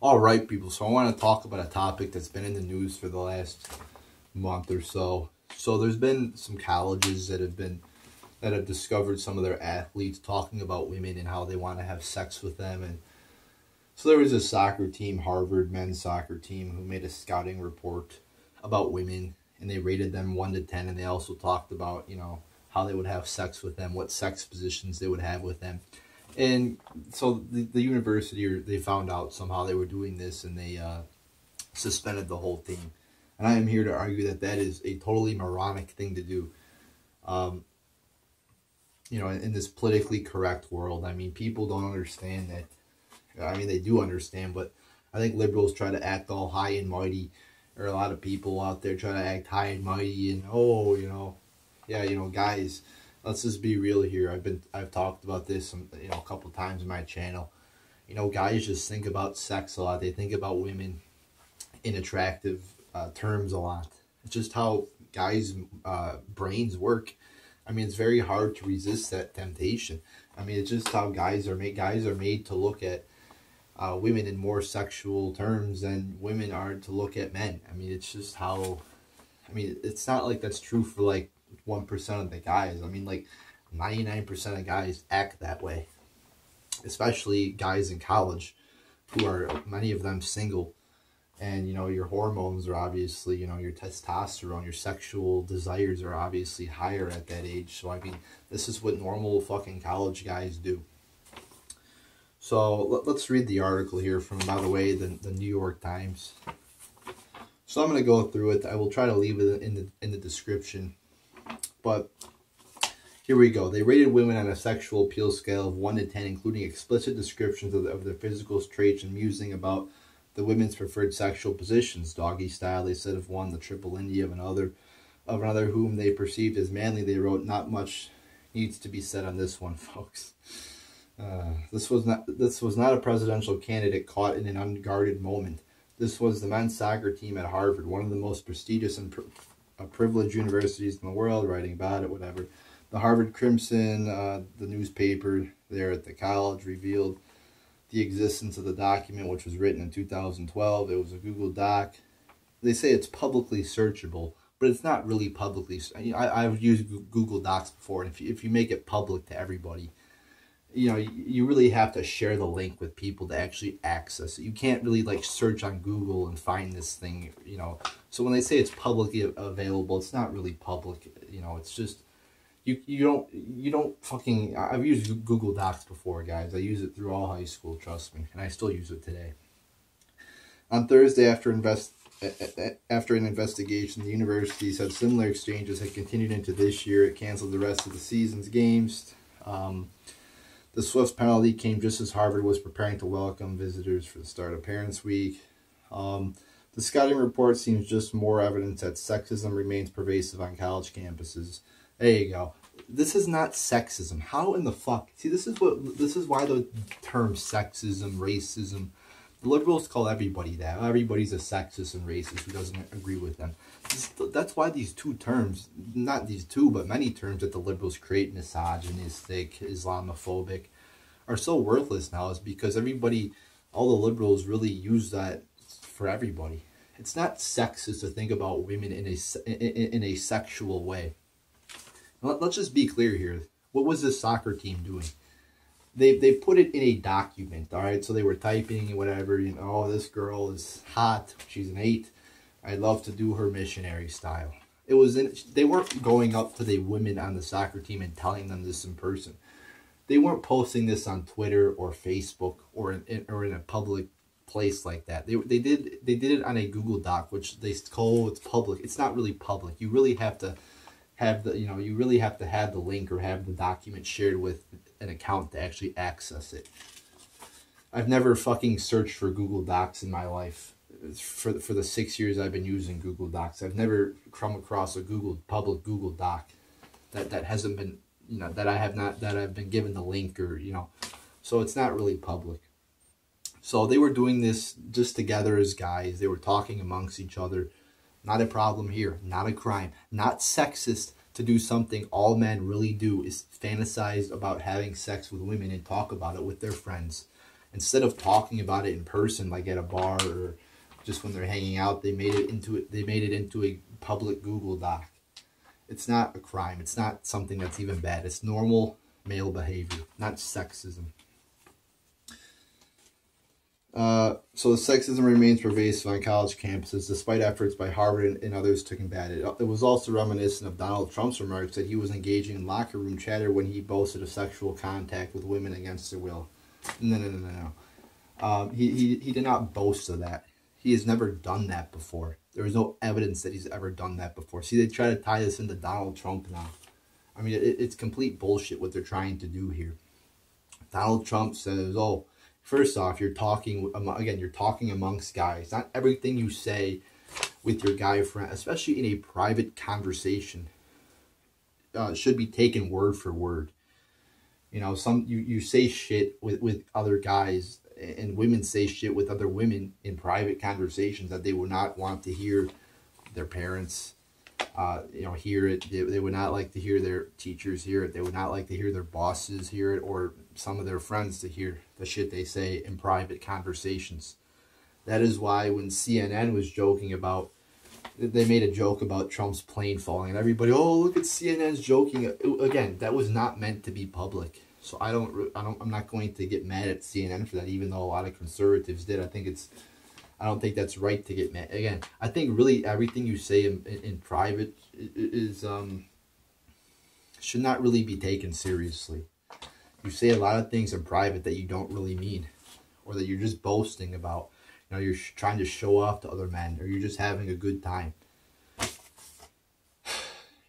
All right, people. So I want to talk about a topic that's been in the news for the last month or so. So there's been some colleges that have discovered some of their athletes talking about women and how they want to have sex with them. And so there was a soccer team, Harvard men's soccer team, who made a scouting report about women, and they rated them 1 to 10, and they also talked about, how they would have sex with them, what sex positions they would have with them. And so the university, or they found out somehow they were doing this, and they suspended the whole team. And I am here to argue that that is a totally moronic thing to do. In this politically correct world, I mean, people don't understand that. I mean, they do understand, but I think liberals try to act all high and mighty, or a lot of people out there try to act high and mighty, and guys, let's just be real here. I've talked about this a couple times in my channel. Guys just think about sex a lot. They think about women in attractive terms a lot. It's just how guys' brains work. I mean, it's very hard to resist that temptation. I mean, it's just how guys are made. Guys are made to look at women in more sexual terms than women are to look at men. I mean, it's just how. I mean, it's not like that's true for like 1% of the guys. I mean, like 99% of guys act that way, especially guys in college, who are many of them single. And, your hormones are obviously, your testosterone, your sexual desires are obviously higher at that age. So, I mean, this is what normal fucking college guys do. So, let's read the article here from, by the way, the New York Times. So, I'm going to go through it. I will try to leave it in the description. But here we go. They rated women on a sexual appeal scale of 1 to 10, including explicit descriptions of their physical traits and musing about the women's preferred sexual positions. Doggy style, they said of one. The triple India of another whom they perceived as manly. They wrote, not much needs to be said on this one, folks. This was not a presidential candidate caught in an unguarded moment. This was the men's soccer team at Harvard, one of the most prestigious and privileged universities in the world, writing about it, whatever. The Harvard Crimson, the newspaper there at the college, revealed the existence of the document, which was written in 2012. It was a Google Doc. They say it's publicly searchable, but it's not really publicly. I've used Google Docs before, and if you make it public to everybody, you really have to share the link with people to actually access it. You can't really like search on Google and find this thing, So when they say it's publicly available, it's not really public, it's just, you don't fucking, I've used Google Docs before, guys. I use it through all high school, trust me, and I still use it today. On Thursday, after an investigation, the university said similar exchanges had continued into this year. It canceled the rest of the season's games. The swift penalty came just as Harvard was preparing to welcome visitors for the start of Parents' Week. The scouting report seems just more evidence that sexism remains pervasive on college campuses. There you go. This is not sexism. How in the fuck? See, this is why the term sexism, racism, the liberals call everybody that. Everybody's a sexist and racist who doesn't agree with them. That's why these two terms, not these two, but many terms that the liberals create, misogynistic, Islamophobic, are so worthless now, is because all the liberals really use that for everybody. It's not sexist to think about women in a sexual way. Let's just be clear here. What was this soccer team doing? They put it in a document, all right? So they were typing and whatever, oh, this girl is hot. She's an 8. I'd love to do her missionary style. They weren't going up to the women on the soccer team and telling them this in person. They weren't posting this on Twitter or Facebook or in a public place like that. They did it on a Google Doc, which they call it's public. It's not really public. You really have to have the link or have the document shared with an account to actually access it. I've never fucking searched for Google Docs in my life. For the 6 years I've been using Google Docs, I've never come across a public Google Doc that hasn't been, that I've been given the link, or so it's not really public. So they were doing this just together as guys. They were talking amongst each other. Not a problem here. Not a crime. Not sexist to do something all men really do, is fantasize about having sex with women and talk about it with their friends. Instead of talking about it in person, like at a bar or just when they're hanging out, they made it into a public Google Doc. It's not a crime. It's not something that's even bad. It's normal male behavior, not sexism. So the sexism remains pervasive on college campuses, despite efforts by Harvard and others to combat it. It was also reminiscent of Donald Trump's remarks that he was engaging in locker room chatter when he boasted of sexual contact with women against their will. No. He did not boast of that. He has never done that before. There is no evidence that he's ever done that before. See, they try to tie this into Donald Trump now. I mean, it's complete bullshit what they're trying to do here. Donald Trump says, oh, first off, you're talking amongst guys. Not everything you say with your guy friend, especially in a private conversation, should be taken word for word. You know, you say shit with other guys, and women say shit with other women in private conversations that they would not want to hear their parents, hear it. They would not like to hear their teachers hear it. They would not like to hear their bosses hear it, or some of their friends to hear the shit they say in private conversations. That is why when CNN was joking about, they made a joke about Trump's plane falling, and everybody, oh, look at CNN's joking. Again, that was not meant to be public. So I'm not going to get mad at CNN for that, even though a lot of conservatives did. I don't think that's right to get mad. Again, I think really everything you say in private is should not really be taken seriously. You say a lot of things in private that you don't really mean, or that you're just boasting about. You know, you're trying to show off to other men, or you're just having a good time.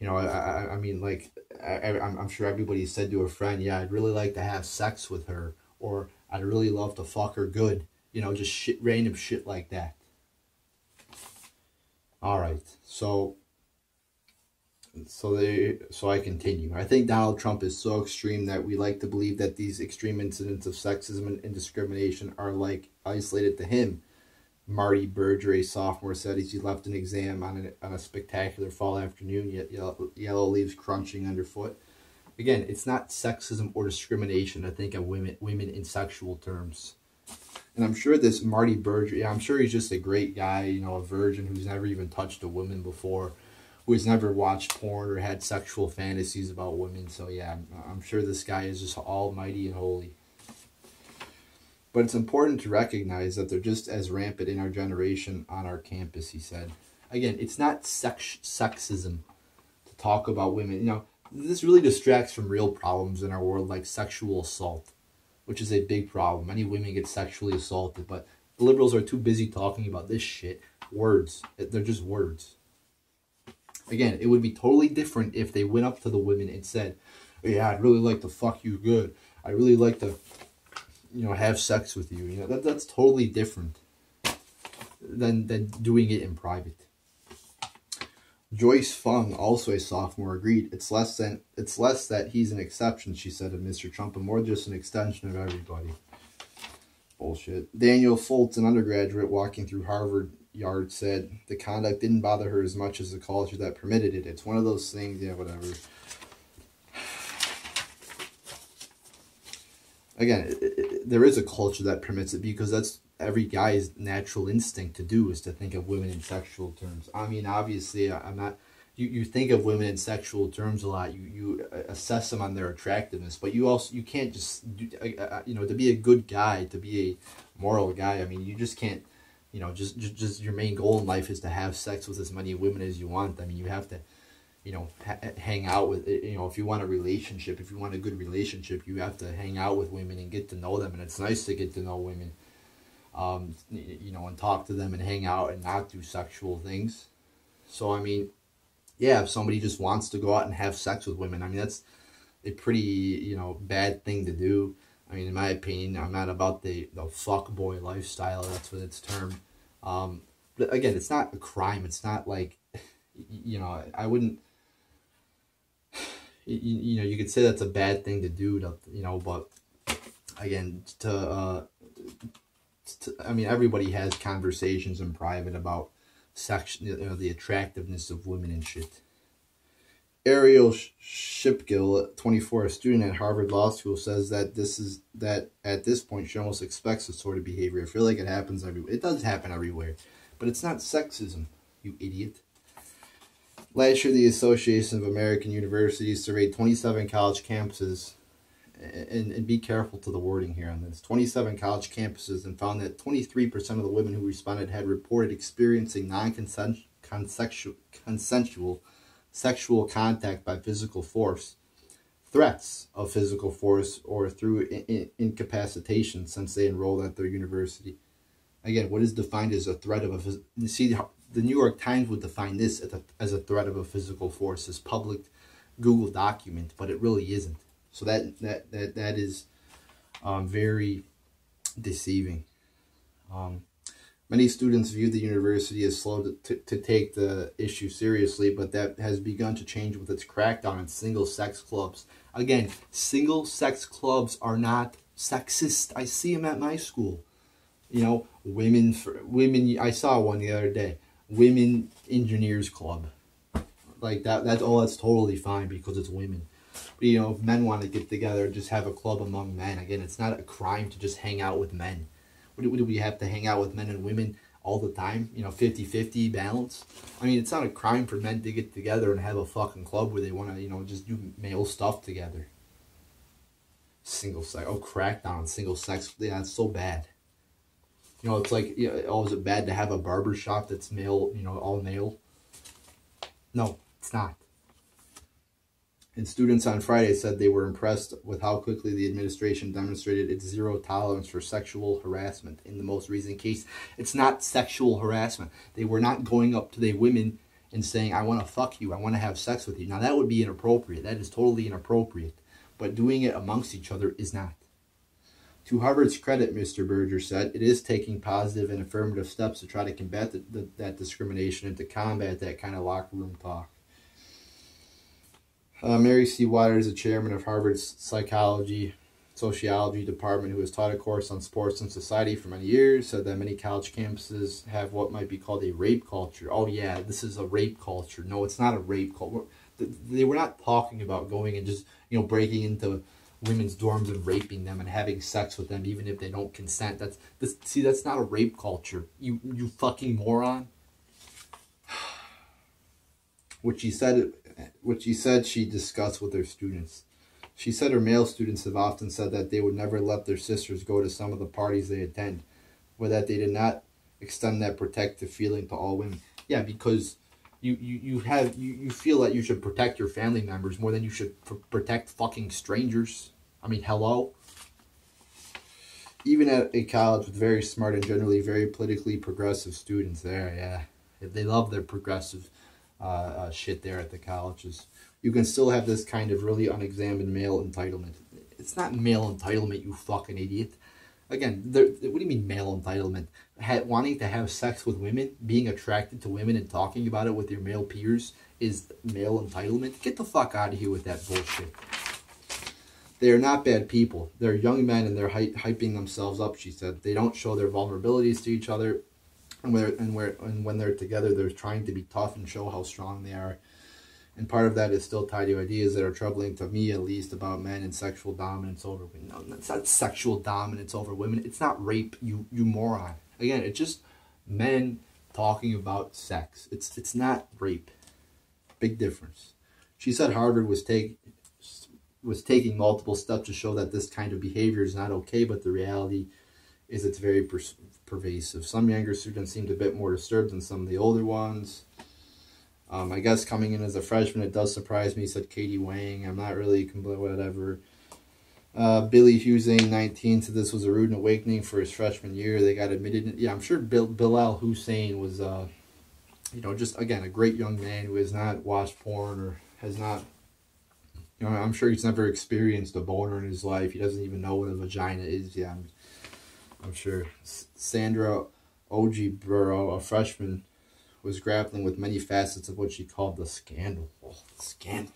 You know, I mean, like, I'm sure everybody said to a friend, yeah, I'd really like to have sex with her, or I'd really love to fuck her good. You know, just random shit like that. All right, so I continue. I think Donald Trump is so extreme that we like to believe that these extreme incidents of sexism and discrimination are like isolated to him. Marty Berger, a sophomore, said as he left an exam on a spectacular fall afternoon, yet yellow leaves crunching underfoot. Again, it's not sexism or discrimination to think of women in sexual terms. And I'm sure this Marty Berger, yeah, I'm sure he's just a great guy, you know, a virgin who's never even touched a woman before, who has never watched porn or had sexual fantasies about women. So yeah, I'm sure this guy is just almighty and holy. But it's important to recognize that they're just as rampant in our generation on our campus, he said. Again, it's not sexism to talk about women. You know, this really distracts from real problems in our world, like sexual assault, which is a big problem. Many women get sexually assaulted, but the liberals are too busy talking about this shit. Words. They're just words. Again, it would be totally different if they went up to the women and said, yeah, I'd really like to fuck you good. I'd really like to, you know, have sex with you. You know, that's totally different than doing it in private. Joyce Fung, also a sophomore, agreed. It's less that he's an exception, she said, of Mr. Trump, and more just an extension of everybody. Bullshit. Daniel Fultz, an undergraduate walking through Harvard Yard, said the conduct didn't bother her as much as the culture that permitted it. It's one of those things, yeah, whatever. Again, there is a culture that permits it because that's every guy's natural instinct to do, is to think of women in sexual terms. I mean, obviously, I'm not... You think of women in sexual terms a lot. You assess them on their attractiveness, but you can't just... you know, to be a good guy, to be a moral guy, I mean, you just can't... You know, just your main goal in life is to have sex with as many women as you want. I mean, you have to, you know, hang out with, you know, if you want a relationship, if you want a good relationship, you have to hang out with women and get to know them. And it's nice to get to know women, you know, and talk to them and hang out and not do sexual things. So, I mean, yeah, if somebody just wants to go out and have sex with women, I mean, that's a pretty, you know, bad thing to do. I mean, in my opinion, I'm not about the fuckboy lifestyle. That's what it's termed. But again, it's not a crime. It's not like, you know, I wouldn't, you know, you could say that's a bad thing to do, you know, but again, I mean, everybody has conversations in private about sex, you know, the attractiveness of women and shit. Ariel Shipgill, 24, a student at Harvard Law School, says that at this point she almost expects this sort of behavior. I feel like it happens everywhere. It does happen everywhere, but it's not sexism, you idiot. Last year, the Association of American Universities surveyed 27 college campuses, and be careful to the wording here on this, 27 college campuses, and found that 23% of the women who responded had reported experiencing non-consensual sexual contact by physical force, threats of physical force, or through incapacitation since they enrolled at their university. Again, what is defined as a threat of a... You see, the New York Times would define this as a threat of a physical force, this public Google document, but it really isn't. So that is very deceiving. Many students view the university as slow to take the issue seriously, but that has begun to change with its crackdown on single-sex clubs. Again, single-sex clubs are not sexist. I see them at my school. You know, women. I saw one the other day. Women Engineers Club. Like that's totally fine because it's women. But, you know, if men want to get together and just have a club among men, again, it's not a crime to just hang out with men. What do we have to hang out with men and women all the time? You know, 50-50 balance? I mean, it's not a crime for men to get together and have a fucking club where they want to, you know, just do male stuff together. Single sex. Oh, crackdown on single sex. Yeah, it's so bad. You know, it's like, you know, oh, is it bad to have a barber shop that's male, you know, all male? No, it's not. And students on Friday said they were impressed with how quickly the administration demonstrated its zero tolerance for sexual harassment. In the most recent case, it's not sexual harassment. They were not going up to the women and saying, I want to fuck you, I want to have sex with you. Now, that would be inappropriate. That is totally inappropriate. But doing it amongst each other is not. To Harvard's credit, Mr. Berger said, it is taking positive and affirmative steps to try to combat that discrimination and to combat that kind of locker room talk. Mary C. Waters, the chairman of Harvard's sociology department, who has taught a course on sports and society for many years, said that many college campuses have what might be called a rape culture. Oh yeah, this is a rape culture. No, it's not a rape culture. They were not talking about going and just, you know, breaking into women's dorms and raping them and having sex with them even if they don't consent. That's not a rape culture. You fucking moron. Which she said she discussed with her students. She said her male students have often said that they would never let their sisters go to some of the parties they attend, but that they did not extend that protective feeling to all women. Yeah, because you feel that you should protect your family members more than you should protect fucking strangers. I mean, hello? Even at a college with very smart and generally very politically progressive students there, yeah. They love their progressive shit there at the colleges. You can still have this kind of really unexamined male entitlement. It's not male entitlement, you fucking idiot. Again, what do you mean male entitlement? Wanting to have sex with women, being attracted to women and talking about it with your male peers is male entitlement? Get the fuck out of here with that bullshit. They are not bad people. They're young men and they're hyping themselves up, she said. They don't show their vulnerabilities to each other. And when they're together, they're trying to be tough and show how strong they are. And part of that is still tied to ideas that are troubling to me, at least, about men and sexual dominance over women. No, it's not sexual dominance over women. It's not rape, you moron. Again, it's just men talking about sex. It's not rape. Big difference. She said Harvard was taking multiple steps to show that this kind of behavior is not okay, but the reality is it's very pervasive. Some younger students seemed a bit more disturbed than some of the older ones. I guess coming in as a freshman, it does surprise me, said Katie Wang. I'm not really complaining, whatever. Billy Hussein, 19, said this was a rude awakening for his freshman year. They got admitted. Yeah, I'm sure Bilal Hussein was, you know, just, again, a great young man who has not watched porn or has not, you know, I'm sure he's never experienced a boner in his life. He doesn't even know what a vagina is. Yeah, I'm sure. Sandra Ojiburrow, a freshman, was grappling with many facets of what she called the scandal. Oh, scandal.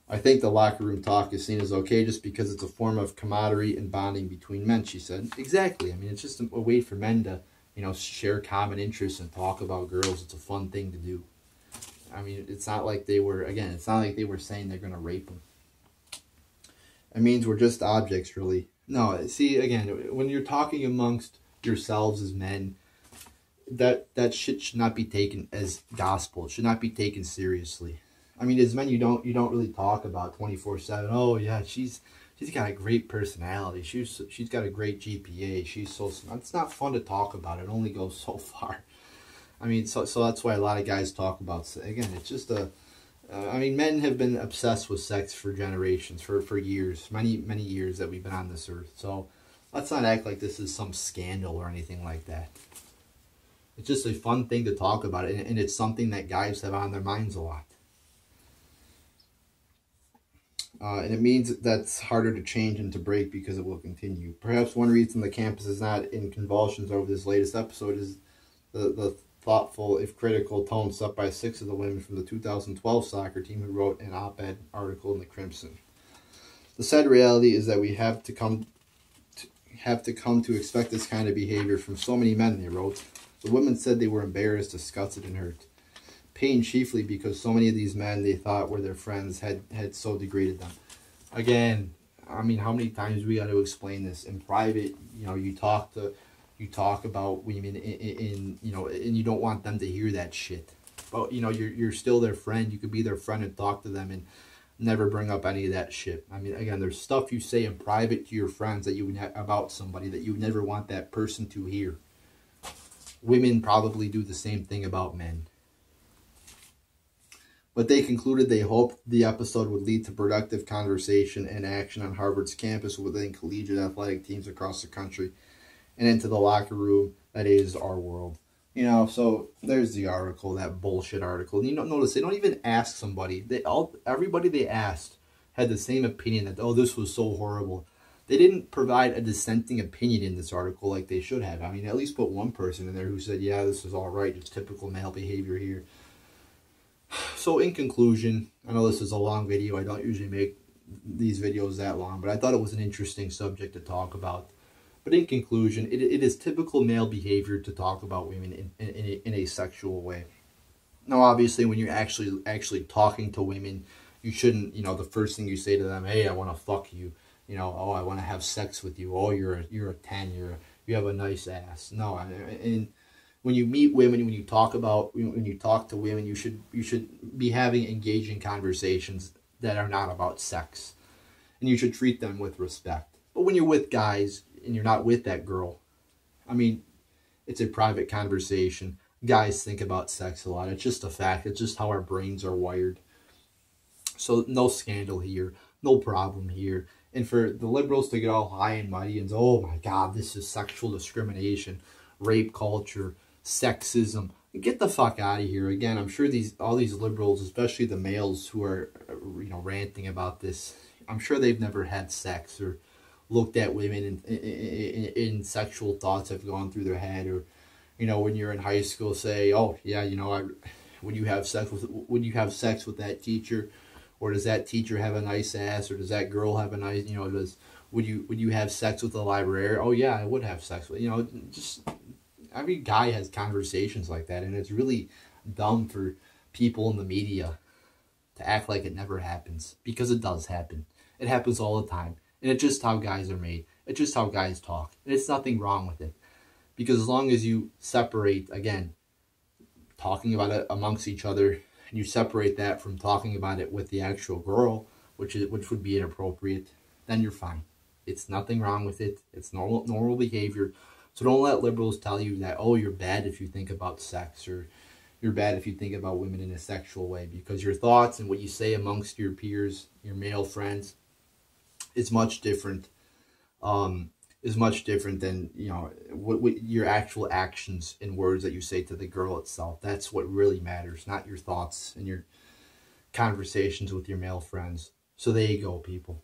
I think the locker room talk is seen as okay just because it's a form of camaraderie and bonding between men, she said. Exactly. I mean, it's just a way for men to, you know, share common interests and talk about girls. It's a fun thing to do. I mean, it's not like they were, again, it's not like they were saying they're going to rape them. It means we're just objects, really. No, see, again, when you're talking amongst yourselves as men, that shit should not be taken as gospel. It should not be taken seriously. I mean, as men, you don't really talk about 24/7. Oh yeah, she's got a great personality. She's got a great GPA. She's so smart. It's not fun to talk about. It only goes so far. I mean, so that's why a lot of guys talk about. Again, it's just a. I mean, men have been obsessed with sex for generations, for years, many years that we've been on this earth. So let's not act like this is some scandal or anything like that. It's just a fun thing to talk about, and it's something that guys have on their minds a lot. And it means that's harder to change and to break because it will continue. Perhaps one reason the campus is not in convulsions over this latest episode is the thoughtful, if critical, tone set by 6 of the women from the 2012 soccer team who wrote an op-ed article in the Crimson. The sad reality is that we have to come to expect this kind of behavior from so many men, they wrote. The women said they were embarrassed, disgusted, and hurt. Pain chiefly because so many of these men they thought were their friends had so degraded them. Again, I mean, how many times we got to explain this in private? You know, you talk about women in you know, and you don't want them to hear that shit. But you know, you're still their friend. You could be their friend and talk to them and never bring up any of that shit. I mean, again, there's stuff you say in private to your friends that you about somebody that you never want that person to hear. Women probably do the same thing about men. But they concluded they hoped the episode would lead to productive conversation and action on Harvard's campus within collegiate athletic teams across the country and into the locker room that is our world. You know, so there's the article, that bullshit article. And you don't notice, they don't even ask somebody. Everybody they asked had the same opinion that, oh, this was so horrible. They didn't provide a dissenting opinion in this article like they should have. I mean, at least put one person in there who said, yeah, this is all right. It's typical male behavior here. So in conclusion, I know this is a long video. I don't usually make these videos that long, but I thought it was an interesting subject to talk about. But in conclusion, it is typical male behavior to talk about women in a sexual way. Now, obviously, when you're actually talking to women, you shouldn't, you know, the first thing you say to them, hey, I want to fuck you. You know, oh, I want to have sex with you. Oh, you're a 10. You have a nice ass. No, and when you meet women, when you talk to women, you should be having engaging conversations that are not about sex, and you should treat them with respect. But when you're with guys and you're not with that girl, I mean, it's a private conversation. Guys think about sex a lot. It's just a fact. It's just how our brains are wired. So no scandal here, no problem here. And for the liberals to get all high and mighty and say, oh my God, this is sexual discrimination, rape culture, sexism. Get the fuck out of here. Again, I'm sure all these liberals, especially the males who are, you know, ranting about this, I'm sure they've never had sex or looked at women in sexual thoughts have gone through their head. Or, you know, when you're in high school, say, oh yeah, you know, would you have sex with that teacher? Or does that teacher have a nice ass? Or does that girl have a nice, you know, would you have sex with the librarian? Oh yeah, I would have sex with, you know, just every guy has conversations like that, and it's really dumb for people in the media to act like it never happens, because it does happen. It happens all the time, and it's just how guys are made. It's just how guys talk, and it's nothing wrong with it, because as long as you separate, again, talking about it amongst each other, and you separate that from talking about it with the actual girl, which would be inappropriate, then you're fine. It's nothing wrong with it. It's normal behavior. So don't let liberals tell you that, oh, you're bad if you think about sex, or you're bad if you think about women in a sexual way, because your thoughts and what you say amongst your peers, your male friends, is much different. Is much different than, you know, what your actual actions and words that you say to the girl itself. That's what really matters, not your thoughts and your conversations with your male friends. So there you go, people.